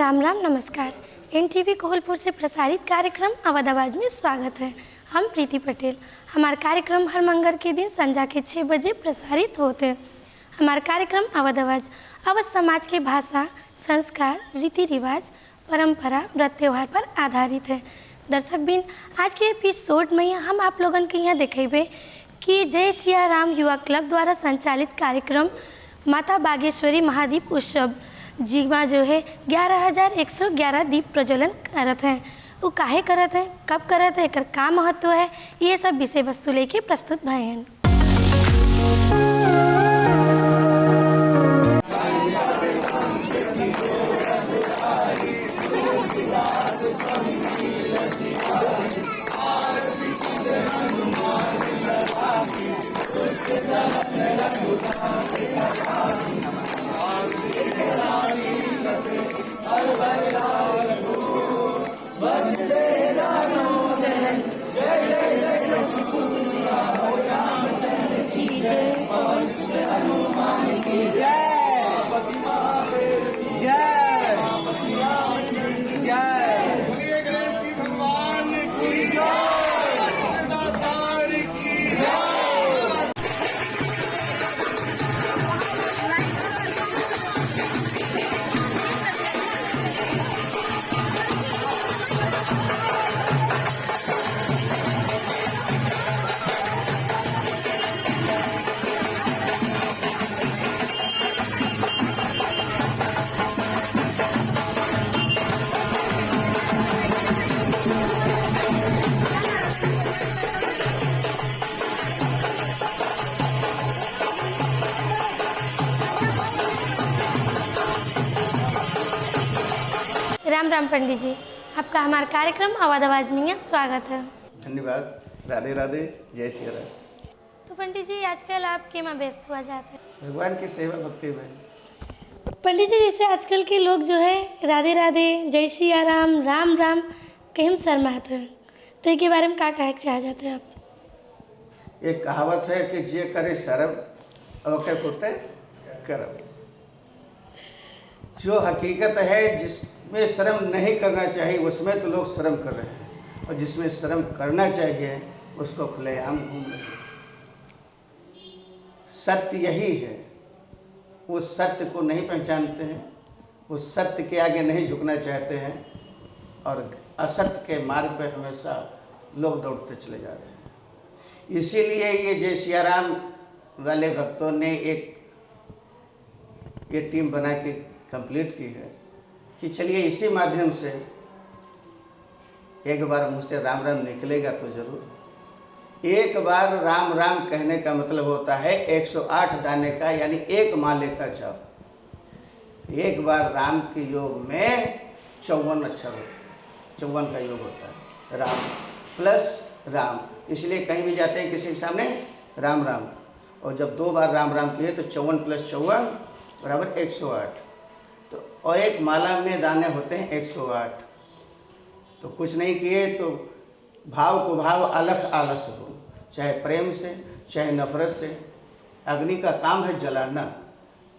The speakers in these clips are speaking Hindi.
राम राम नमस्कार। एनटीवी कोहलपुर से प्रसारित कार्यक्रम अवध आवाज में स्वागत है। हम प्रीति पटेल। हमारा कार्यक्रम हर मंगल के दिन संध्या के 6 बजे प्रसारित होते हैं। हमारा कार्यक्रम अवध आवाज अवध समाज के भाषा, संस्कार, रीति रिवाज, परंपरा, व्रत त्यौहार पर आधारित है। दर्शक बिन, आज के एपिसोड में हम आप लोगन के यहाँ देखेबे कि जय सिया राम युवा क्लब द्वारा संचालित कार्यक्रम माता बागेश्वरी महादीप उत्सव जिमा जो है 11,111 दीप प्रज्वलन करत हैं। वो काहे करत हैं, कब करत है, एकर का महत्व है, ये सब विषय वस्तु लेके प्रस्तुत भए हैं। राम राम पंडित जी, आपका हमारे कार्यक्रम अवध आवाज में स्वागत है। धन्यवाद। राधे राधे, जय श्री राम। तो पंडित जी, आजकल आप के में व्यस्त हुआ जाते हैं? भगवान की सेवा भक्ति में। पंडित जी, जैसे आजकल के लोग जो है राधे राधे, जय सिया राम, राम राम कहीं शर्माते हैं, तो इसके बारे में क्या कहना चाह जाते हैं आप? एक कहावत है कि जे करे शर्म अवके होते कर्म। जो हकीकत है, जिसमें शर्म नहीं करना चाहिए उसमें तो लोग शर्म कर रहे हैं, और जिसमें शर्म करना चाहिए उसको खुलेआम घूम रहे हैं। सत्य यही है, वो सत्य को नहीं पहचानते हैं, वो सत्य के आगे नहीं झुकना चाहते हैं, और असत्य के मार्ग पर हमेशा लोग दौड़ते चले जा रहे हैं। इसीलिए ये जय सिया राम वाले भक्तों ने ये टीम बना के कंप्लीट की है कि चलिए इसी माध्यम से एक बार मुझसे राम राम निकलेगा तो जरूर। एक बार राम राम कहने का मतलब होता है 108 दाने का, यानी एक माले का जप। एक बार राम के योग में 54 अक्षर होता है, 54 का योग होता है, राम प्लस राम। इसलिए कहीं भी जाते हैं किसी के सामने राम राम, और जब 2 बार राम राम किए तो 54 + 54 बराबर 108। तो और एक माला में दाने होते हैं 108। तो कुछ नहीं किए तो भाव को भाव, अलख आलस हो, चाहे प्रेम से चाहे नफरत से। अग्नि का काम है जलाना,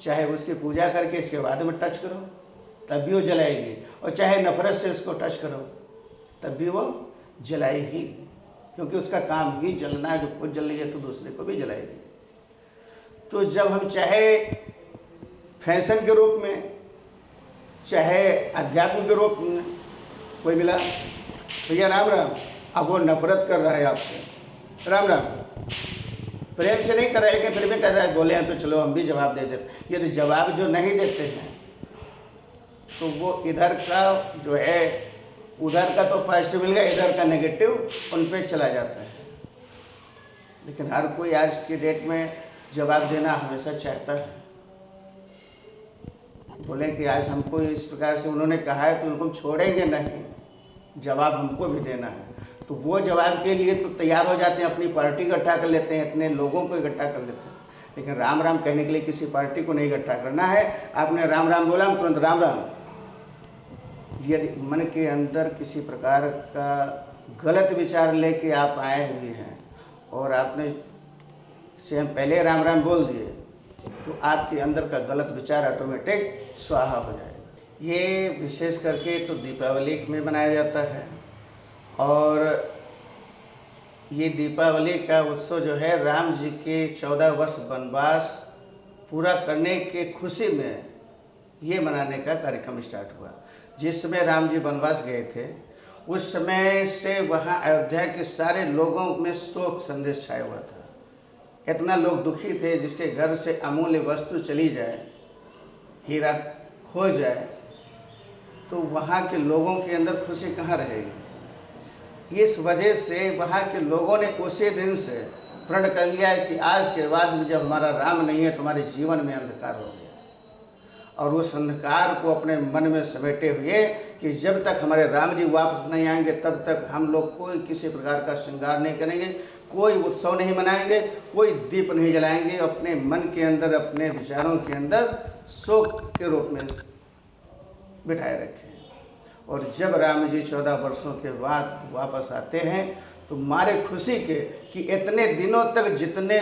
चाहे उसकी पूजा करके इसके बाद में टच करो तब भी वो जलाएगी, और चाहे नफरत से उसको टच करो तब भी वो जलाएगी, क्योंकि उसका काम ही जलना है। जो खुद जल रही है तो दूसरे को भी जलाएगी। तो जब हम चाहे फैशन के रूप में चाहे अध्यात्म के रूप में कोई मिला, भैया राम राम, अब वो नफरत कर रहा है आपसे, राम राम प्रेम से नहीं कर रहा है, लेकिन फिर भी कह रहा है, बोले हैं तो चलो हम भी जवाब दे देते। यदि जवाब जो नहीं देते हैं तो वो इधर का जो है, उधर का तो पॉजिटिव मिल गया, इधर का नेगेटिव उन पे चला जाता है। लेकिन हर कोई आज की डेट में जवाब देना हमेशा चाहता है। बोले कि आज हमको इस प्रकार से उन्होंने कहा है तो उनको छोड़ेंगे नहीं, जवाब हमको भी देना है। तो वो जवाब के लिए तो तैयार हो जाते हैं, अपनी पार्टी इकट्ठा कर लेते हैं, इतने लोगों को इकट्ठा कर लेते हैं। लेकिन राम राम कहने के लिए किसी पार्टी को नहीं इकट्ठा करना है। आपने राम राम बोला, हम तुरंत राम राम। यदि मन के अंदर किसी प्रकार का गलत विचार लेके आप आए हुए हैं और आपने से हम पहले राम राम बोल दिए, तो आपके अंदर का गलत विचार ऑटोमेटिक स्वाहा हो जाएगा। ये विशेष करके तो दीपावली में मनाया जाता है। और ये दीपावली का उत्सव जो है राम जी के 14 वर्ष वनवास पूरा करने के खुशी में ये मनाने का कार्यक्रम स्टार्ट हुआ। जिस समय राम जी वनवास गए थे उस समय से वहाँ अयोध्या के सारे लोगों में शोक संदेश छाया हुआ था। इतना लोग दुखी थे, जिसके घर से अमूल्य वस्तु चली जाए, हीरा खो जाए, तो वहाँ के लोगों के अंदर खुशी कहाँ रहेगी। इस वजह से वहाँ के लोगों ने उसी दिन से प्रण कर लिया कि आज के बाद जब हमारा राम नहीं है तुम्हारे जीवन में अंधकार हो गया। और उस अंधकार को अपने मन में समेटे हुए कि जब तक हमारे राम जी वापस नहीं आएंगे तब तक हम लोग कोई किसी प्रकार का श्रृंगार नहीं करेंगे, कोई उत्सव नहीं मनाएंगे, कोई दीप नहीं जलाएंगे। अपने मन के अंदर, अपने विचारों के अंदर शोक के रूप में बिठाए रखें। और जब राम जी 14 वर्षों के बाद वापस आते हैं तो मारे खुशी के कि इतने दिनों तक जितने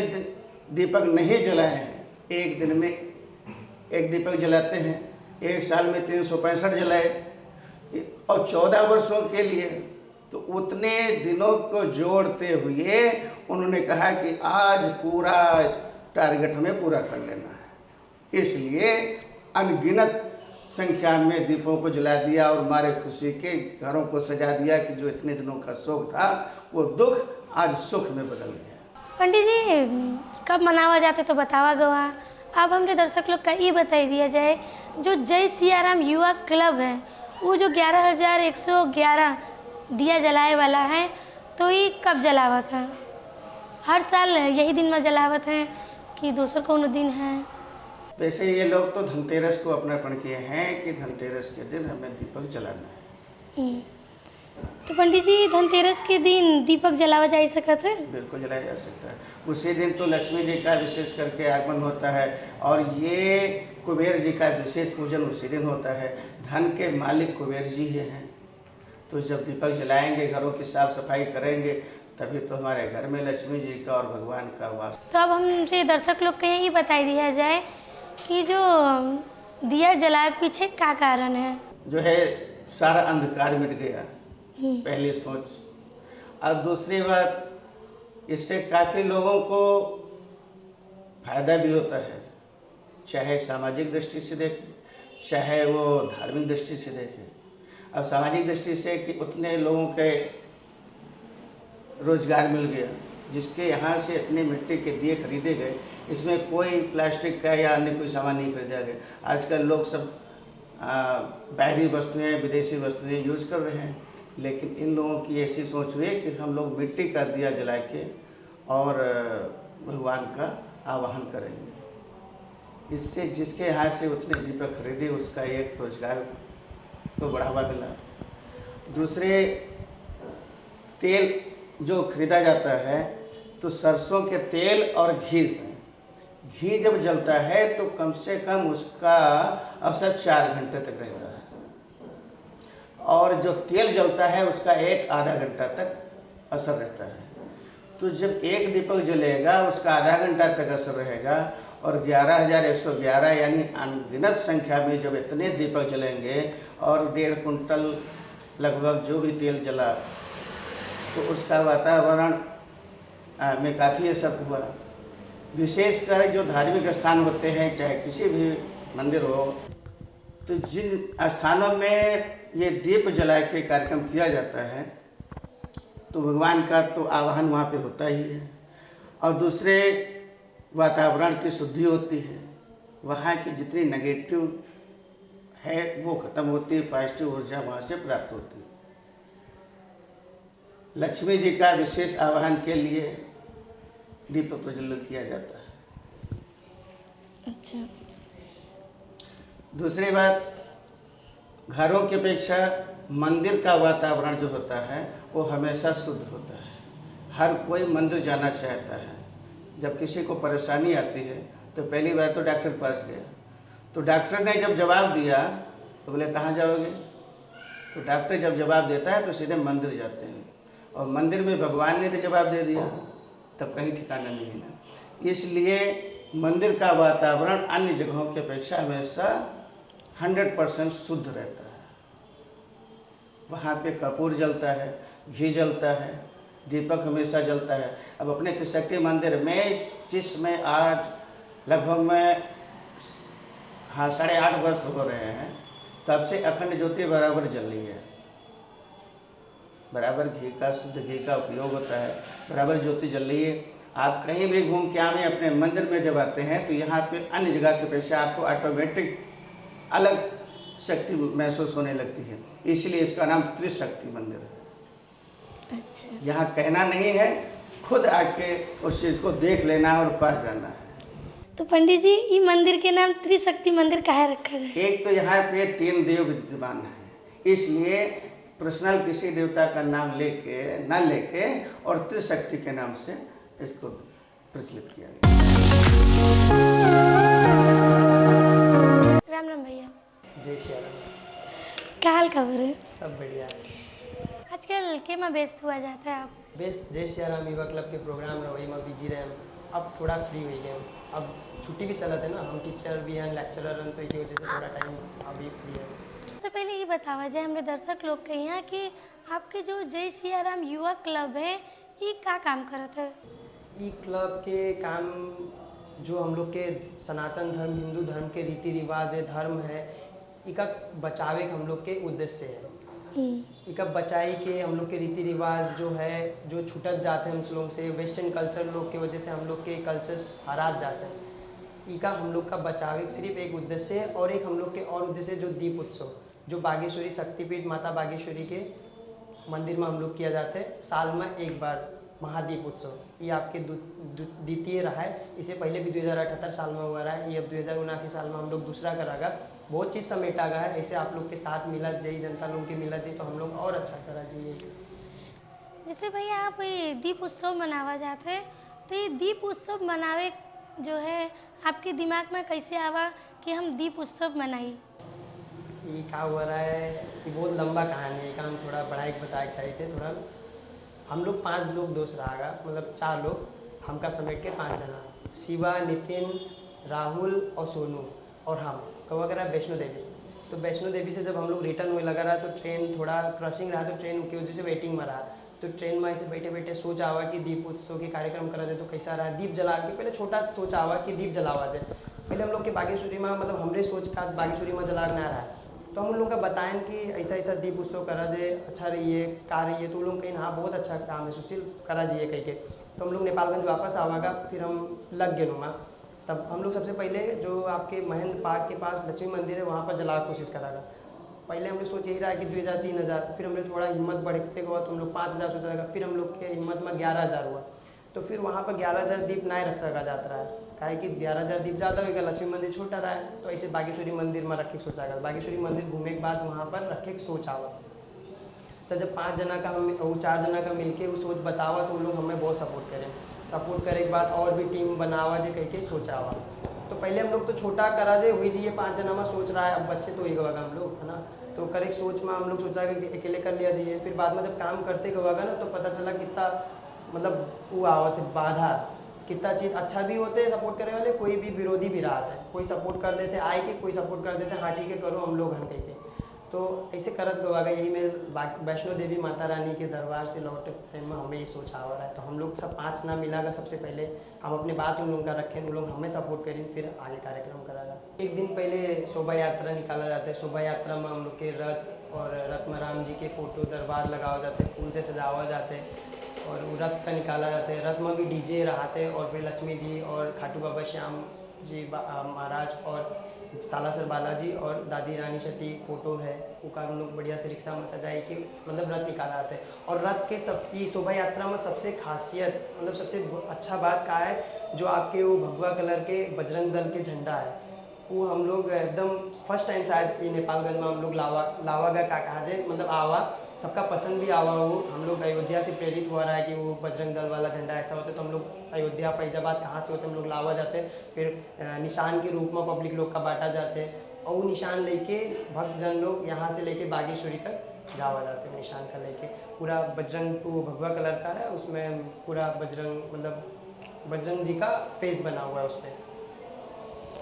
दीपक नहीं जलाए हैं, एक दिन में एक दीपक जलाते हैं, एक साल में 365 जलाए, और 14 वर्षों के लिए, तो उतने दिनों को जोड़ते हुए उन्होंने कहा कि आज पूरा टारगेट हमें पूरा कर लेना है। इसलिए अनगिनत संख्या में दीपों को जला दिया और मारे खुशी के घरों को सजा दिया कि जो इतने दिनों का शोक था वो दुख आज सुख में बदल गया। पंडित जी, कब मनावा जाते तो बतावा गवा। अब हमरे दर्शक लोग का ये बताई दिया जाए, जो जय सियाराम युवा क्लब है वो जो 11,111 दिया जलाए वाला है, तो ये कब जलावत है? हर साल यही दिन में जलावत है कि दूसर कोनो दिन है? वैसे ये लोग तो धनतेरस को अपनापन किए हैं कि धनतेरस के दिन हमें दीपक जलाना है। तो पंडित जी, धनतेरस के दिन दीपक जलावा जा सकता है? बिल्कुल जलाया जा सकता है। उसी दिन तो लक्ष्मी जी का विशेष करके आगमन होता है और ये कुबेर जी का विशेष पूजन उसी दिन होता है। धन के मालिक कुबेर जी ही हैं, तो जब दीपक जलाएंगे, घरों की साफ सफाई करेंगे, तभी तो हमारे घर में लक्ष्मी जी का और भगवान का वास। तो अब हमरे दर्शक लोग को यही बताई दिया जाए कि जो दिया जलाए पीछे क्या कारण है? जो है सारा अंधकार मिट गया, पहली सोच। अब दूसरी बात, इससे काफ़ी लोगों को फायदा भी होता है, चाहे सामाजिक दृष्टि से देखें, चाहे वो धार्मिक दृष्टि से देखें। अब सामाजिक दृष्टि से कि उतने लोगों के रोजगार मिल गया, जिसके यहाँ से इतने मिट्टी के दिए खरीदे गए, इसमें कोई प्लास्टिक का या अन्य कोई सामान नहीं खरीदा गया। आजकल लोग सब बाहरी वस्तुएं, विदेशी वस्तुएं यूज कर रहे हैं, लेकिन इन लोगों की ऐसी सोच हुई कि हम लोग मिट्टी का दिया जला के और भगवान का आवाहन करेंगे। इससे जिसके यहाँ से उतने दीपक खरीदे उसका एक रोजगार को बढ़ावा मिला। दूसरे, तेल जो खरीदा जाता है तो सरसों के तेल और घी जब जलता है तो कम से कम उसका अवसर 4 घंटे तक रहता है, और जो तेल जलता है उसका आधा घंटा तक असर रहता है। तो जब एक दीपक जलेगा उसका आधा घंटा तक असर रहेगा, और 11,111 यानी अनगिनत संख्या में जब इतने दीपक जलेंगे और 1.5 कुंटल लगभग जो भी तेल जला, तो उसका वातावरण में काफ़ी असर हुआ। विशेषकर जो धार्मिक स्थान होते हैं, चाहे किसी भी मंदिर हो, तो जिन स्थानों में ये दीप जला के कार्यक्रम किया जाता है तो भगवान का तो आवाहन वहाँ पे होता ही है, और दूसरे वातावरण की शुद्धि होती है, वहाँ की जितनी नेगेटिव है वो खत्म होती है, पॉजिटिव ऊर्जा वहाँ से प्राप्त होती है। लक्ष्मी जी का विशेष आवाहन के लिए दीप प्रज्वलित किया जाता है। अच्छा। दूसरी बात, घरों की अपेक्षा मंदिर का वातावरण जो होता है वो हमेशा शुद्ध होता है। हर कोई मंदिर जाना चाहता है। जब किसी को परेशानी आती है तो पहली बार तो डॉक्टर के पास गया, तो डॉक्टर ने जब जवाब दिया तो बोले कहाँ जाओगे, तो डॉक्टर जब जवाब देता है तो सीधे मंदिर जाते हैं, और मंदिर में भगवान ने भी जवाब दे दिया तब कहीं ठिकाना नहीं है। इसलिए मंदिर का वातावरण अन्य जगहों की अपेक्षा हमेशा 100% शुद्ध रहता है। वहाँ पे कपूर जलता है, घी जलता है, दीपक हमेशा जलता है। अब अपने त्रिशक्ति मंदिर में जिसमें आज लगभग में 8.5 वर्ष हो रहे हैं, तब से अखंड ज्योति बराबर जल रही है। बराबर घी का, शुद्ध घी का उपयोग होता है, बराबर ज्योति जल रही है। आप कहीं भी घूम के आए, अपने मंदिर में जब आते हैं तो यहाँ पे अन्य जगह की अपेक्षा आपको ऑटोमेटिक अलग शक्ति महसूस होने लगती है। इसलिए इसका नाम त्रिशक्ति मंदिर है। अच्छा, यहाँ कहना नहीं है, खुद आके उस चीज़ को देख लेना और पा जाना है। तो पंडित जी, ये मंदिर के नाम त्रिशक्ति मंदिर काहे रखा गया? एक तो यहाँ पे 3 देव विद्यमान है, इसलिए पर्सनल किसी देवता का नाम लेके और त्रिशक्ति के नाम से इसको प्रचलित किया गया। राम राम भैया। जय श्री राम। क्या हाल खबर है? सब बढ़िया है। आजकल के में व्यस्त हुआ जाता है आप? बेस्ट जय श्री राम युवा क्लब के प्रोग्राम रहे, वही में बिजी रहे। अब थोड़ा फ्री हुई गए, अब छुट्टी भी चला थे ना, हम टीचर भी हैं, लेक्चरर हैं, तो इसकी वजह से थोड़ा टाइम अभी फ्री है। सबसे पहले ये बतावा जाए हमारे दर्शक लोग के यहाँ कि आपके जो जय सिया राम युवा क्लब है, ये क्या काम करता है? ई क्लब के काम जो हम लोग के सनातन धर्म, हिंदू धर्म के रीति रिवाज है, धर्म है, इका बचावे के हम लोग के उद्देश्य है। इका बचाई के हम लोग के रीति रिवाज जो है, जो छूटत जाते हैं हम लोग से, वेस्टर्न कल्चर लोग की वजह से हम लोग के कल्चर्स हरात जाते हैं। इका हम लोग का बचावे सिर्फ एक उद्देश्य है। और एक हम लोग के और उद्देश्य जो दीप उत्सव, जो बागेश्वरी शक्तिपीठ माता बागेश्वरी के मंदिर में हम लोग किया जाता है साल में एक बार महादीप उत्सव। ये आपके द्वितीय रहा है। इससे पहले भी 2078 साल में हुआ रहा है, ये अब 2079 साल में हम लोग दूसरा करागा। बहुत चीज़ समेटा गया है। ऐसे आप लोग के साथ मिला जाए, जनता लोग की मिला जाए, तो हम लोग और अच्छा करा चाहिए। जैसे भैया आप ये दीप उत्सव मनावा जाते हैं, तो ये दीप उत्सव मनावे जो है आपके दिमाग में कैसे आवा कि हम दीप उत्सव मनाई? ये क्या हुआ रहा है, ये बहुत लंबा कहानी है, काम थोड़ा बढ़ाई के बताए चाहिए थे थोड़ा। हम लोग 5 लोग दोस्त रहा, मतलब 4 लोग, हमका समेट के 5 जना, शिवा, नितिन, राहुल और सोनू और हम कवा करा वैष्णो देवी। तो वैष्णो देवी से जब हम लोग रिटर्न हुए लगा रहा, तो ट्रेन थोड़ा क्रॉसिंग रहा, तो ट्रेन की वजह से वेटिंग में रहा। तो ट्रेन में ऐसे बैठे बैठे सोच आवा कि दीप उत्सव के कार्यक्रम करा जाए तो कैसा रहा। दीप जला के पहले छोटा सोच आवा कि दीप जलावा जाए। पहले हम लोग के बागेश्वरी में, मतलब हमरे सोच का बागेश्वरी में जला ना रहा, तो हम उन लोग का बताएं कि ऐसा ऐसा दीप उत्सव करा जाए, अच्छा रहिए, का रही है। तो लोग कहीं हाँ बहुत अच्छा काम है, सुशील करा जाइए कह के। तो हम लोग नेपालगंज वापस आवागा, फिर हम लग गए नुमा। तब हम लोग सबसे पहले जो आपके महेंद्र पार्क के पास लक्ष्मी मंदिर है, वहाँ पर जला कोशिश करागा। पहले हम लोग सोच यही रहा कि 2000-3000, फिर हम लोग थोड़ा हिम्मत बढ़ते हुआ तो हम लोग 5000 सोचा जाएगा। फिर हम लोग के हिम्मत में 11000 हुआ। तो फिर वहाँ पर 11000 दीप नहीं रख सका जाता रहा है, काहे कि 11000 दीप ज़्यादा होगा, लक्ष्मी मंदिर छोटा रहा है। तो ऐसे बागेश्वरी मंदिर में रखे सोचा गया। बागेश्वरी मंदिर घूमने के बाद वहाँ पर रखे सोच आवा। तो जब 5 जना का हम, वो 4 जना का मिलके वो सोच बतावा, तो उन लोग हमें बहुत सपोर्ट करें। सपोर्ट करे के बाद और भी टीम बनावा जे कह के सोचा हुआ। तो पहले हम लोग तो छोटा करा जे हुई जी, ये 5 जना में सोच रहा है, अब बच्चे तो एक होगा हम लोग, है ना। तो करेक्ट सोच में हम लोग सोचा कि अकेले कर लिया जाइए। फिर बाद में जब काम करते होगा ना, तो पता चला कितना मतलब वो आवत है बाधा, कितना चीज़ अच्छा भी होते हैं सपोर्ट करने वाले, कोई भी विरोधी भी रहा है। कोई सपोर्ट कर देते आए के, कोई सपोर्ट कर देते हाँ ठीक है करो हम लोग हन कह के। तो ऐसे करत गवागा। यही में वैष्णो देवी माता रानी के दरबार से लौटे टाइम में हमें ये सोचा हो रहा है। तो हम लोग सब 5 ना मिलागा, सबसे पहले हम अपने बात उन लोगों का रखें, उन लोग हमें सपोर्ट करें, फिर आगे कार्यक्रम करागा। एक दिन पहले शोभा यात्रा निकाला जाता है। शोभा यात्रा में हम लोग के रथ और रथ में राम जी के फोटो दरबार लगावा जाते हैं, फूल से सजावा जाते हैं, और वो रथ का निकाला जाता है। रथ में भी डीजे रहते हैं, और फिर लक्ष्मी जी और खाटू बाबा श्याम जी महाराज और सालासर बालाजी और दादी रानी सती फोटो है, वो का हम लोग बढ़िया से रिक्शा में सजाए कि मतलब रथ निकाला जाता है। और रथ के सबकी शोभा यात्रा में सबसे खासियत, मतलब सबसे अच्छा बात का है, जो आपके वो भगवा कलर के बजरंग दल के झंडा है, वो हम लोग एकदम फर्स्ट टाइम शायद ये नेपालगंज में हम लोग लावागा का कहा जाए, मतलब आवा, सबका पसंद भी आवा। वो हम लोग अयोध्या से प्रेरित हुआ रहा है कि वो बजरंग दल वाला झंडा ऐसा होता है। तो हम लोग अयोध्या फैजाबाद कहाँ से होते हम लोग लावा जाते हैं, फिर निशान के रूप में पब्लिक लोग का बांटा जाते हैं, और वो निशान लेके भक्तजन लोग यहाँ से लेके बागेश्वरी तक जावा जाते हैं। निशान का लेके पूरा बजरंग, वो भगवा कलर का है, उसमें पूरा बजरंग, मतलब बजरंग जी का फेस बना हुआ है उसमें।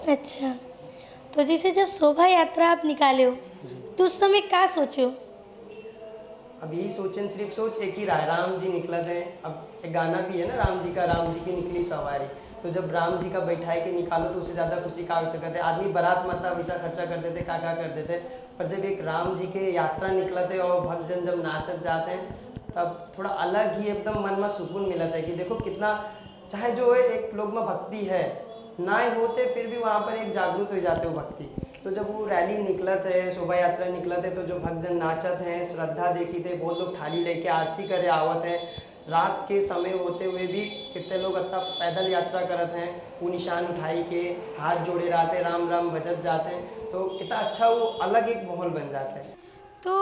अच्छा, तो जैसे जब शोभा यात्रा आप निकाले हो तो उस समय क्या सोचे हो? अब यही सोचें, सिर्फ सोच एक ही रहा है, राम जी निकलत है। अब एक गाना भी है ना राम जी का, राम जी की निकली सवारी। तो जब राम जी का बैठाए के निकालो तो उससे ज़्यादा खुशी का सकते हैं। आदमी बारात मत पैसा खर्चा कर देते, का कर देते, पर जब एक राम जी के यात्रा निकलते और भक्तजन जब नाचत जाते हैं तब थोड़ा अलग ही एकदम मन में सुकून मिलता है कि देखो कितना, चाहे जो है एक लोग में भक्ति है ना होते फिर भी वहाँ पर एक जागरूक हो जाते हो भक्ति। तो जब वो रैली निकलत है, शोभा यात्रा निकलत है, तो जो भक्तजन नाचत हैं, श्रद्धा देखी थे, बहुत लोग थाली लेके आरती करे आवत हैं। रात के समय होते हुए भी कितने लोग इतना पैदल यात्रा करत हैं, वो निशान उठाई के हाथ जोड़े रहते, राम राम बजत जाते हैं। तो कितना अच्छा वो अलग एक माहौल बन जाता है। तो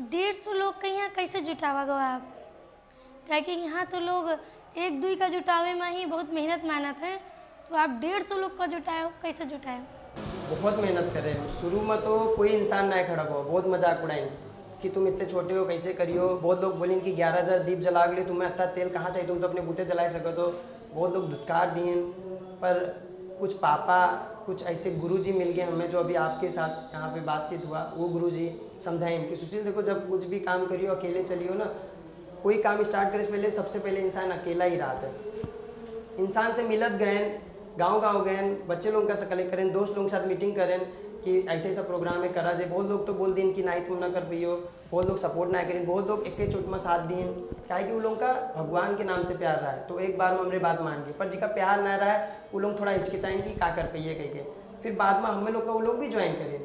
150 लोग के यहाँ कैसे जुटावा गो आप? क्या कि यहाँ तो लोग एक दुई का जुटावे में ही बहुत मेहनत मानत है, तो आप 150 लोग का जुटाए हो, कैसे जुटाए हो? बहुत मेहनत करे। शुरू में तो कोई इंसान ना खड़ा हो, बहुत मजाक उड़ाएंगे कि तुम इतने छोटे हो कैसे करियो। बहुत लोग बोलेंगे कि 11,000 दीप जला के लिए तुम्हें इतना तेल कहाँ चाहिए, तुम तो अपने बूते जला सको। तो बहुत लोग धुतकार दिए, पर कुछ पापा, कुछ ऐसे गुरुजी मिल गए हमें, जो अभी आपके साथ यहाँ पे बातचीत हुआ, वो गुरुजी समझाएं कि सुशील देखो, जब कुछ भी काम करियो अकेले चलियो ना, कोई काम स्टार्ट करे से पहले सबसे पहले इंसान अकेला ही रहा है। इंसान से मिलत गए, गांव गांव गए, बच्चे लोगों का से कलेक्ट करें, दोस्त लोगों के साथ मीटिंग करें कि ऐसे ऐसा प्रोग्राम है करा जाए। बहुत लोग तो बोल दिन कि नहीं तुम ना कर पाइयो, बहुत लोग सपोर्ट ना करें, बहुत लोग एक चोट में साथ दिए, क्या है कि वो लोगों का भगवान के नाम से प्यार रहा है। तो एक बार में हमारे बात मान गए, पर जिसका प्यार ना रहा है वो लोग थोड़ा हिचकिचाएंगे कि क्या कर पाइए कह के, फिर बाद में हमें लोग का वो लोग भी ज्वाइन करें।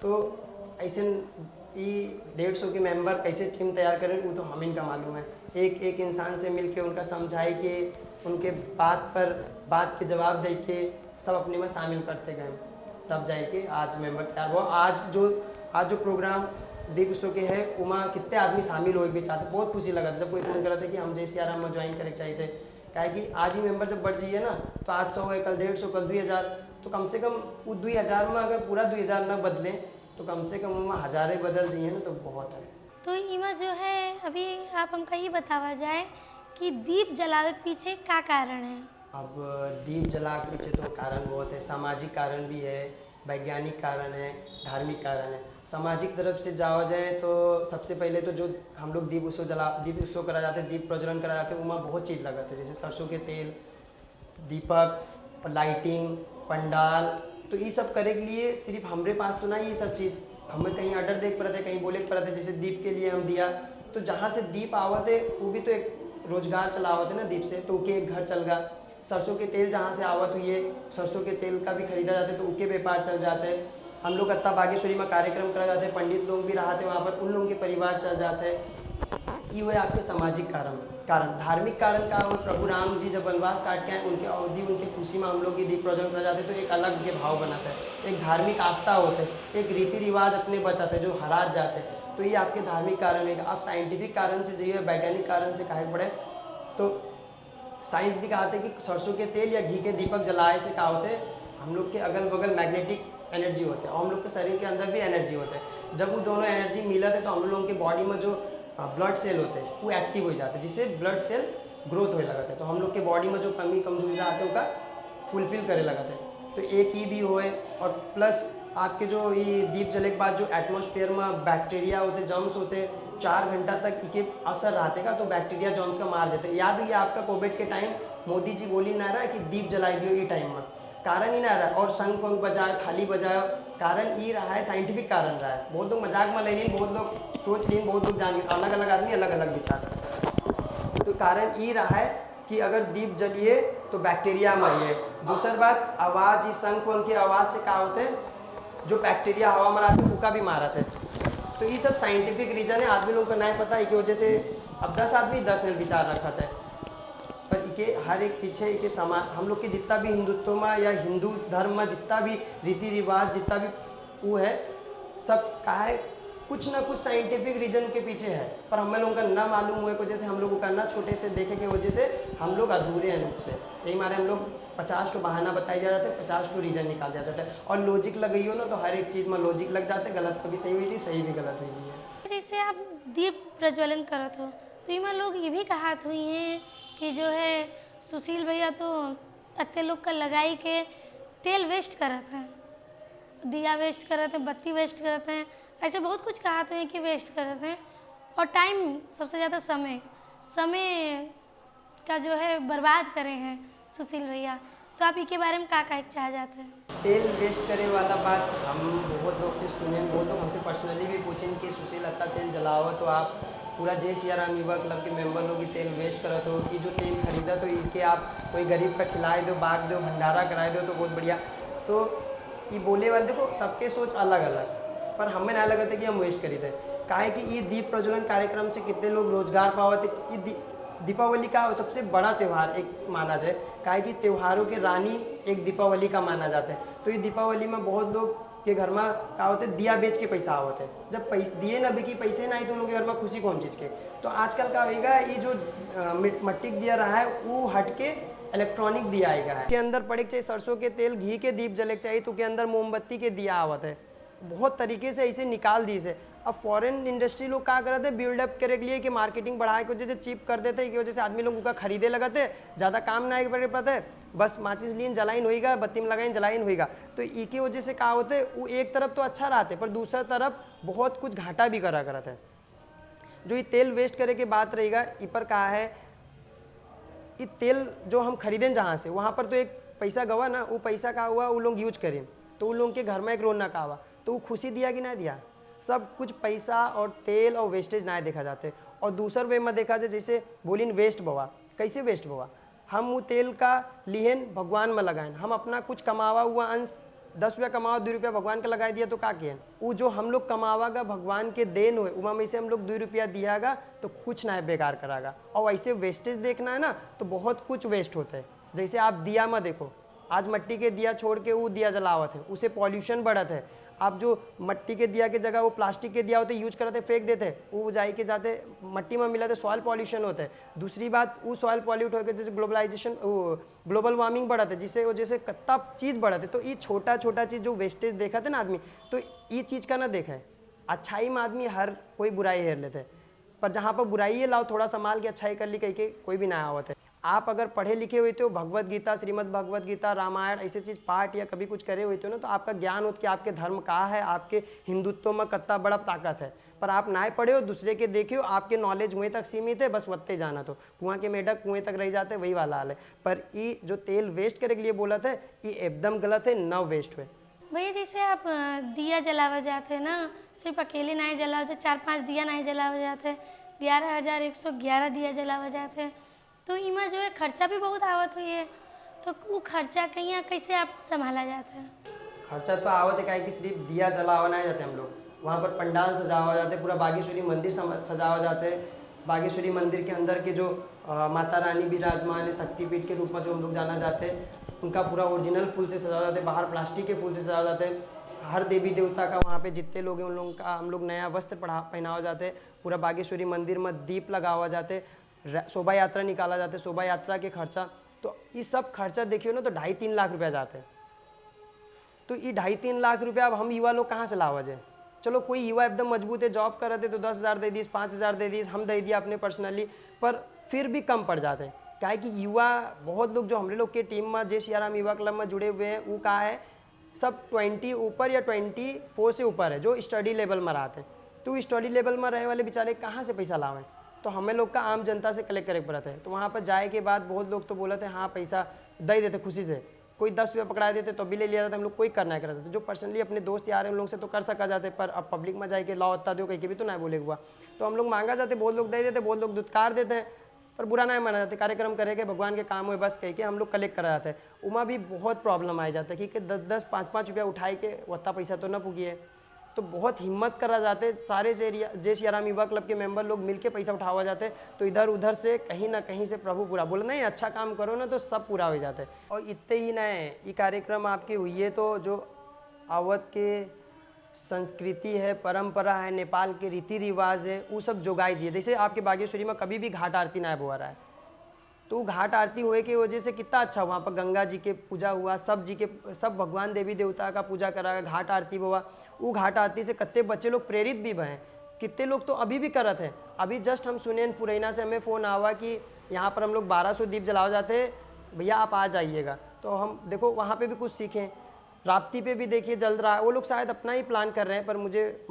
तो ऐसे ये 150 के मेंबर कैसे टीम तैयार करें वो तो हम इनका मालूम है। एक एक इंसान से मिलके उनका समझाई के, उनके बात के जवाब दे के सब अपने में शामिल करते गए, तब जाके आज मेंबर तैयार हुआ। आज जो प्रोग्राम दीप उत्सव के है उमा कितने आदमी शामिल हो भी चाहते, बहुत खुशी लगा था जब कोई फोन कर रहा था कि हम जैसे यार हम ज्वाइन करे चाहिए थे। क्या है कि आज ही मेंबर जब बढ़ जाइए ना, तो आज 100 है, कल 150, कल 2000, तो कम से कम वो 2000 में अगर पूरा 2000 न बदलें तो कम से कम वहाँ हज़ारे बदल जाइए ना, तो बहुत है। तो इमा जो है अभी आप हमका ये बतावा जाए कि दीप जलावे के पीछे क्या कारण है? अब दीप जला के पीछे तो कारण बहुत है, सामाजिक कारण भी है, वैज्ञानिक कारण है, धार्मिक कारण है। सामाजिक तरफ से जावा जाए तो सबसे पहले तो जो हम लोग दीप उत्सव करा जाते हैं, दीप प्रज्वलन करा जाते हैं, उनमें बहुत चीज़ लगाते हैं, जैसे सरसों के तेल, दीपक, लाइटिंग, पंडाल। तो ये सब करे के लिए सिर्फ हमारे पास तो ना ये सब चीज़, हमें कहीं ऑर्डर देख पड़े थे, कहीं बोले पड़े थे, जैसे दीप के लिए हम दिया, तो जहाँ से दीप आवत है वो भी तो एक रोजगार चलावत है ना दीप से, तो उनके एक घर चल गया। सरसों के तेल जहाँ से आवत हुई है, सरसों के तेल का भी खरीदा जाता है, तो उनके व्यापार चल जाते हैं। हम लोग अत्ता बागेश्वरी में कार्यक्रम करा जाते हैं, पंडित लोग भी रहते वहाँ पर, उन लोगों के परिवार चल जाते हैं। ये हुए आपके सामाजिक कारण। धार्मिक कारण का हो, प्रभु राम जी जब वनवास काट के आए, उनके अवधि उनके खुशी में हम लोग ये दीप प्रज्वलन कर जाते हैं, तो एक अलग के भाव बनाता है, एक धार्मिक आस्था होते है, एक रीति रिवाज अपने बचाते हैं जो हराज जाते हैं। तो ये आपके धार्मिक कारण है। आप साइंटिफिक कारण से जाइए, वैज्ञानिक कारण से काहे पड़े, तो साइंस भी कहते हैं कि सरसों के तेल या घी के दीपक जलाए से क्या होते हैं, हम लोग के अगल बगल मैग्नेटिक एनर्जी होते हैं और हम लोग के शरीर के अंदर भी एनर्जी होते हैं। जब वो दोनों एनर्जी मिलते हैं तो हम लोगों के बॉडी में जो ब्लड सेल होते हैं वो एक्टिव हो जाते हैं, जिससे ब्लड सेल ग्रोथ होने लगते हैं। तो हम लोग के बॉडी में जो कमी कमजोरी आते हैं उनका फुलफिल करे लगते हैं। तो एक ही भी होए, और प्लस आपके जो ये दीप जले के बाद जो एटमॉस्फेयर में बैक्टीरिया होते, जर्म्स होते, 4 घंटा तक इनके असर रहते का, तो बैक्टीरिया जर्म्स का मार देते। याद हुई आपका कोविड के टाइम मोदी जी बोली ना रहा है कि दीप जलाई दियो ये टाइम में, कारण ही ना रहा है, और शंख पंख बजाए, थाली बजाए, कारण ये रहा है, साइंटिफिक कारण रहा है। बहुत लोग मजाक में ले लें, बहुत लोग सोच लें, बहुत लोग जान, अलग अलग आदमी अलग अलग विचार। तो कारण ये रहा है कि अगर दीप जलिए तो बैक्टीरिया मरिए। दूसरी बात, आवाज़, ये शंख पंख की आवाज़ से क्या होते हैं, जो बैक्टीरिया हवा में आते हैं उनका भी मारत है। तो ये सब साइंटिफिक रीजन है, आदमी लोगों को नहीं पता है कि वजह से अब 10 आदमी 10 मिनट विचार रखा है, पर इके हर एक पीछे के समान हम लोग के जितना भी हिंदुत्व में या हिंदू धर्म में जितना भी रीति रिवाज जितना भी वो है, सब का है कुछ ना कुछ साइंटिफिक रीजन के पीछे है, पर हमें लोगों का ना मालूम हुए की वजह से हम लोग को करना छोटे से देखे की वजह से हम लोग अधूरे हैं रूप से। यही मारे हम लोग 50 बहाना बताए जा जाते हैं, 50 रीजन निकाल दिया जाता है, और लॉजिक लगाइयो ना तो हर एक चीज़ में लॉजिक लग जाते हैं, गलत कभी सही हुई, सही भी गलत हुई है। जैसे आप दीप प्रज्वलन करत हो तो इमा लोग ये भी कहत हुई हैं कि जो है सुशील भैया तो अत्ते लोग का लगाई के तेल वेस्ट करत हैं, दिया वेस्ट करते हैं, बत्ती वेस्ट करते हैं, ऐसे बहुत कुछ कहाते हैं कि वेस्ट करते हैं। और टाइम, सबसे ज़्यादा समय का जो है बर्बाद करे हैं सुशील भैया। तो आप इसके बारे में क्या कहना चाह जाते हैं? तेल वेस्ट करे वाला बात हम बहुत लोग से सुने, बहुत लोग हमसे पर्सनली भी पूछें कि सुशील अत्ता तेल जलाओ तो आप पूरा जय सियाराम युवा क्लब के मेंबर लोग ही तेल वेस्ट करत हो कि जो तेल खरीदा तो इनके आप कोई गरीब का खिलाए दो, बांट दो, भंडारा कराए दो तो बहुत बढ़िया। तो ये बोले वाले देखो सबके सोच अलग अलग, पर हमें ना लगता कि हम वेस्ट करी थे। काहे कि ये दीप प्रज्वलन कार्यक्रम से कितने लोग रोजगार पावत। ये दीपावली का सबसे बड़ा त्यौहार एक माना जाए, काहे कि त्योहारों के रानी एक दीपावली का माना जाता है। तो ये दीपावली में बहुत लोग के घर में क्या होते हैं, दिया बेच के पैसा आवत है। जब पैसे दिए ना बिकी, पैसे ना आई तो उन लोगों के घर में खुशी कौन चीज़ के। तो आजकल क्या होएगा, ये जो मिट्टी दिया रहा है वो हट के इलेक्ट्रॉनिक दिया आएगा है। के अंदर पड़े चाहिए सरसों के तेल, घी के दीप जले चाहिए, तो के अंदर मोमबत्ती के दिया आवत है। बहुत तरीके से ऐसे निकाल दी से। अब फॉरेन इंडस्ट्री लोग क्या करते हैं, बिल्डअप करे के लिए कि मार्केटिंग बढ़ाए की वजह से चीप कर देते हैं, की वजह से आदमी लोग उनका खरीदे लगाते, ज़्यादा काम ना आए पड़ता है, बस माचिस लीन जलाइन होएगा, बत्ती में लगाइन जलाइन होएगा। तो इनकी वजह से क्या होते है, वो एक तरफ तो अच्छा रहते पर दूसरा तरफ बहुत कुछ घाटा भी करा करते हैं। जो ये तेल वेस्ट करे के बात रहेगा, इ पर कहा है कि तेल जो हम खरीदें जहाँ से, वहाँ पर तो एक पैसा गवा ना, वो पैसा का हुआ वो लोग यूज करें तो उन लोगों के घर में एक रौनक आवा, तो वो खुशी दिया कि नहीं दिया। सब कुछ पैसा और तेल और वेस्टेज ना देखा जाते। और दूसर वे में देखा जाए, जैसे बोलिन वेस्ट बवा, कैसे वेस्ट बवा, हम वो तेल का लिहन भगवान में लगाएं, हम अपना कुछ कमावा हुआ अंश 10 रुपया कमावा 2 रुपया भगवान का लगा दिया तो का किए, वो जो हम लोग कमावागा भगवान के देन हुए उमा में से हम लोग 2 रुपया दियागा तो कुछ ना है बेकार करागा। और ऐसे वेस्टेज देखना है ना तो बहुत कुछ वेस्ट होता है। जैसे आप दिया में देखो, आज मिट्टी के दिया छोड़ के वो दिया जलावत है, उसे पॉल्यूशन बढ़त है। आप जो मिट्टी के दिया के जगह वो प्लास्टिक के दिया होते यूज करते फेंक देते, वो जाई के जाते मिट्टी में मिला तो सॉइल पॉल्यूशन होता है। दूसरी बात, वो सॉइल पॉल्यूट होकर जैसे ग्लोबलाइजेशन, ग्लोबल वार्मिंग बढ़त है, जिससे वजह से कितना चीज़ बढ़त है। तो ये छोटा छोटा चीज़ जो वेस्टेज देखा था ना आदमी, तो ये चीज़ का ना देखा है। अच्छाई में आदमी हर कोई बुराई हेर लेते हैं, पर जहाँ पर बुराई है लाओ थोड़ा संभाल के अच्छाई कर ली कह के कोई भी ना आवत है। आप अगर पढ़े लिखे हुए थे, भगवत गीता, श्रीमद् भगवत गीता, रामायण ऐसे चीज़ पाठ या कभी कुछ करे हुए थे ना, तो आपका ज्ञान हो कि आपके धर्म कहाँ है, आपके हिंदुत्व में कितना बड़ा ताकत है। पर आप ना पढ़े हो, दूसरे के देखे हो, आपके नॉलेज वहीं तक सीमित है, बस वत्ते जाना तो कुआं के मेढक कुएं तक रह जाते, वही वाला हाल है। पर ये जो तेल वेस्ट करे के लिए बोला था, ये एकदम गलत है, न वेस्ट हुए। भैया जैसे आप दिया जलावा जाते हैं ना, सिर्फ अकेले नहीं जलावा जाते, 4-5 दिया नहीं जलावा जाते, 11,111 दिया जलावा जाते हैं, तो इमा जो है खर्चा भी बहुत आवत हुई है। तो वो खर्चा कहीं कैसे आप संभाला जाता है? खर्चा तो आवत है, कि सिर्फ दिया जलावा नहीं जाते हम लोग, वहाँ पर पंडाल सजावा जाते, पूरा बागेश्वरी मंदिर सजावा जाते। बागेश्वरी मंदिर के अंदर के जो माता रानी विराजमान है, शक्तिपीठ के रूप में जो हम लोग जाना जाते हैं, उनका पूरा ओरिजिनल फूल से सजाया जाता है, बाहर प्लास्टिक के फूल से सजाया जाते हैं। हर देवी देवता का वहाँ पे जितने लोग हैं उन लोगों का हम लोग नया वस्त्र पहनावा जाते हैं। पूरा बागेश्वरी मंदिर में दीप लगावा जाते, शोभा यात्रा निकाला जाता है। शोभा यात्रा के खर्चा तो ये सब खर्चा देखियो ना तो 2.5-3 लाख रुपया जाते हैं। तो ये 2.5-3 लाख रुपया अब हम युवा लोग कहाँ से लावा जाए। चलो कोई युवा एकदम मजबूत है, जॉब कर रहे थे तो 10,000 दे दी, 5,000 दे दी, हम दे दिया अपने पर्सनली, पर फिर भी कम पड़ जाते हैं। क्या है कि युवा बहुत लोग जो हम लोग के टीम में जय सियाराम युवा क्लब में जुड़े हुए हैं, वो कहा है सब 20 ऊपर या 24 से ऊपर है जो स्टडी लेवल में रहते हैं। तो स्टडी लेवल में रहे वाले बेचारे कहाँ से पैसा लावें, तो हमें लोग का आम जनता से कलेक्ट करे पड़ता है। तो वहाँ पर जाए के बाद बहुत लोग तो बोलते हैं हाँ पैसा दे देते खुशी से, कोई 10 रुपये पकड़ा देते तो भी ले लिया जाता, हम लोग कोई करना है करते। तो जो पर्सनली अपने दोस्त यार हैं उन लोग से तो कर सका जाते, पर अब पब्लिक में जाए के लाओ इतना दो कहीं के भी तो ना बोले हुआ, तो हम लोग मांगा जाते, बहुत लोग दे देते, बहुत लोग दुत्कार देते हैं, पर बुरा नहीं माना जाते। कार्यक्रम करेंगे भगवान के काम हुए बस कह के हम लोग कलेक्ट करा जाते हैं। उमा भी बहुत प्रॉब्लम आ जाता है कि 10-10, 5-5 रुपया उठाए के उतना पैसा तो न पुगिए, तो बहुत हिम्मत करा जाते सारे से जय सियाराम युवा क्लब के मेंबर लोग मिलके पैसा उठावा जाते, तो इधर उधर से कहीं ना कहीं से प्रभु पूरा बोले नहीं अच्छा काम करो ना तो सब पूरा हो जाते। और इतने ही नहीं, ये कार्यक्रम आपके हुई है तो जो अवध के संस्कृति है, परंपरा है, नेपाल के रीति रिवाज है, वो सब जोगाई जी। जैसे आपके बागेश्वरी में कभी भी घाट आरती ना हो रहा है, तो घाट आरती हुए की वजह से कितना अच्छा, वहाँ पर गंगा जी के पूजा हुआ, सब भगवान देवी देवता का पूजा करा, घाट आरती हुआ। वो घाट आरती से कितने बच्चे लोग प्रेरित भी भए, कितने लोग तो अभी भी करत हैं। अभी जस्ट हम सुने पुरैना से हमें फ़ोन आवा कि यहाँ पर हम लोग 1200 दीप जलाओ जाते, भैया आप आ जाइएगा। तो हम देखो वहाँ पे भी कुछ सीखें। राप्ती पे भी देखिए जल रहा है, वो लोग शायद अपना ही प्लान कर रहे हैं, पर मुझे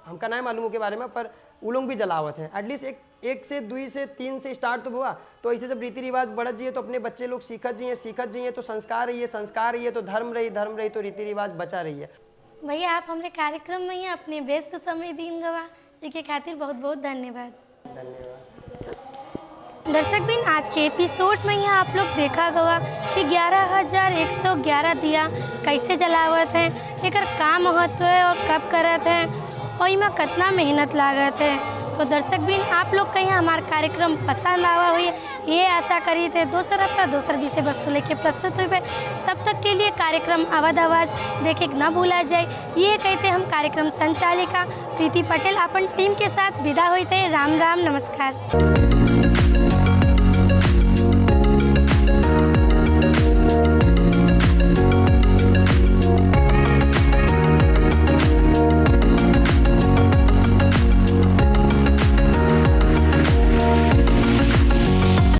हमका नहीं मालूम के बारे में, पर वो लोग भी जलावत हैं। एटलीस्ट एक से 2 से 3 से स्टार्ट तो हुआ, तो ऐसे जब रीति रिवाज बढ़त जाइए तो अपने बच्चे लोग सीखत जाइए तो संस्कार रही है तो धर्म रही तो रीति रिवाज बचा रही है। भैया आप हमारे कार्यक्रम में ही अपने व्यस्त समय दिन गवा इसके खातिर बहुत बहुत धन्यवाद। दर्शक बिन आज के एपिसोड में यहाँ आप लोग देखा गवा कि 11,111 दिया कैसे जलावत हैं, एकर का महत्व है और कब करत हैं और इमा कितना मेहनत लागत है। तो दर्शक बिन आप लोग कहीं हमारा कार्यक्रम पसंद आवा हुई ये आशा करी थे। दोसर विषय वस्तु लेके प्रस्तुत हुए, तब तक के लिए कार्यक्रम अवध आवाज़ देखे न भूला जाए ये कहते हम कार्यक्रम संचालिका प्रीति पटेल अपन टीम के साथ विदा हुई थे। राम राम, नमस्कार।